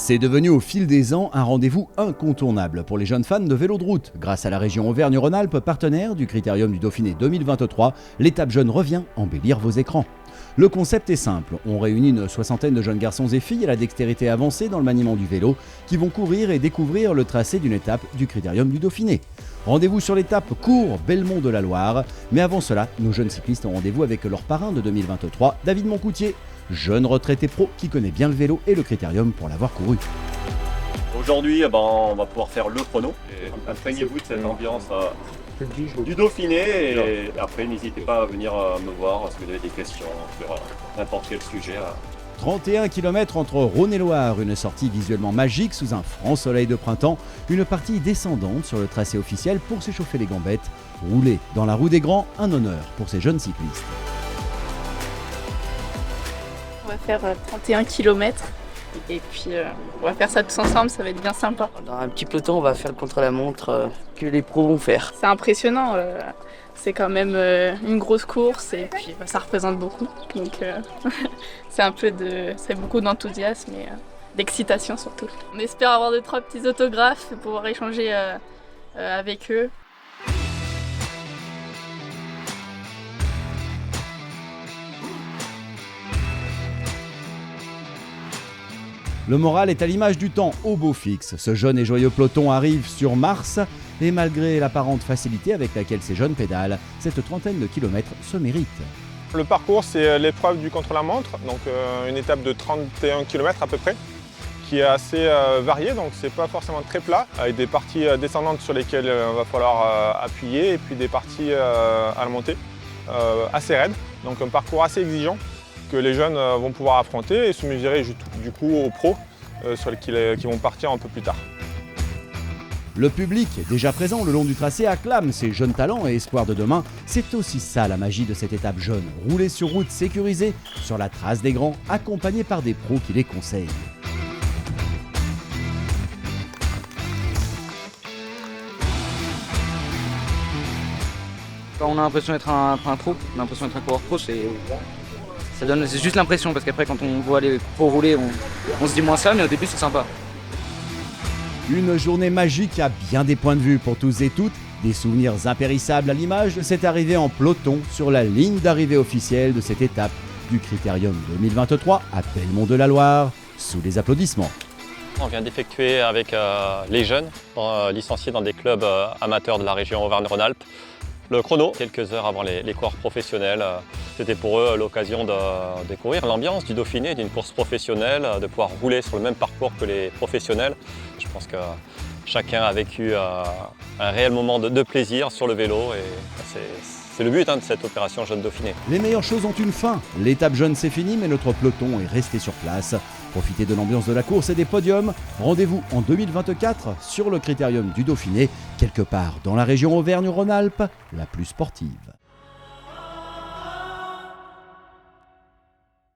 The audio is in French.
C'est devenu au fil des ans un rendez-vous incontournable pour les jeunes fans de vélo de route. Grâce à la région Auvergne-Rhône-Alpes, partenaire du Critérium du Dauphiné 2023, l'étape jeune revient embellir vos écrans. Le concept est simple, on réunit une soixantaine de jeunes garçons et filles à la dextérité avancée dans le maniement du vélo qui vont courir et découvrir le tracé d'une étape du Critérium du Dauphiné. Rendez-vous sur l'étape Cours-Belmont de la Loire, mais avant cela, nos jeunes cyclistes ont rendez-vous avec leur parrain de 2023, David Moncoutier, jeune retraité pro qui connaît bien le vélo et le Critérium pour l'avoir couru. Aujourd'hui, on va pouvoir faire le chrono. Imprégnez-vous de cette ambiance du Dauphiné et après n'hésitez pas à venir me voir si vous avez des questions sur n'importe quel sujet. 31 km entre Rhône et Loire, une sortie visuellement magique sous un franc soleil de printemps, une partie descendante sur le tracé officiel pour s'échauffer les gambettes, rouler dans la roue des grands, un honneur pour ces jeunes cyclistes. On va faire 31 km et puis on va faire ça tous ensemble, ça va être bien sympa. Dans un petit peloton, on va faire le contre-la-montre que les pros vont faire. C'est impressionnant, c'est quand même une grosse course et puis ça représente beaucoup. Donc c'est beaucoup d'enthousiasme et d'excitation surtout. On espère avoir 2-3 petits autographes et pouvoir échanger avec eux. Le moral est à l'image du temps au beau fixe. Ce jeune et joyeux peloton arrive sur Mars et malgré l'apparente facilité avec laquelle ces jeunes pédalent, cette trentaine de kilomètres se mérite. Le parcours, c'est l'épreuve du contre-la-montre, donc une étape de 31 km à peu près, qui est assez variée, donc c'est pas forcément très plat, avec des parties descendantes sur lesquelles il va falloir appuyer et puis des parties à la montée assez raides, donc un parcours assez exigeant que les jeunes vont pouvoir affronter et se mesurer du coup aux pros qui vont partir un peu plus tard. Le public, déjà présent le long du tracé, acclame ces jeunes talents et espoirs de demain. C'est aussi ça la magie de cette étape jeune, rouler sur route sécurisée, sur la trace des grands, accompagnés par des pros qui les conseillent. Quand on a l'impression d'être un pro, on a l'impression d'être un coureur pro, c'est juste l'impression, parce qu'après quand on voit les pros rouler, on se dit moins ça, mais au début c'est sympa. Une journée magique à bien des points de vue pour tous et toutes, des souvenirs impérissables à l'image de cette arrivée en peloton sur la ligne d'arrivée officielle de cette étape du Critérium 2023 à Belmont de la Loire, sous les applaudissements. On vient d'effectuer avec les jeunes licenciés dans des clubs amateurs de la région Auvergne-Rhône-Alpes le chrono, quelques heures avant les coureurs professionnels. C'était pour eux l'occasion de découvrir l'ambiance du Dauphiné, d'une course professionnelle, de pouvoir rouler sur le même parcours que les professionnels. Je pense que chacun a vécu un réel moment de plaisir sur le vélo et c'est le but de cette opération Jeune Dauphiné. Les meilleures choses ont une fin. L'étape jeune c'est fini, mais notre peloton est resté sur place. Profitez de l'ambiance de la course et des podiums. Rendez-vous en 2024 sur le Critérium du Dauphiné, quelque part dans la région Auvergne-Rhône-Alpes, la plus sportive.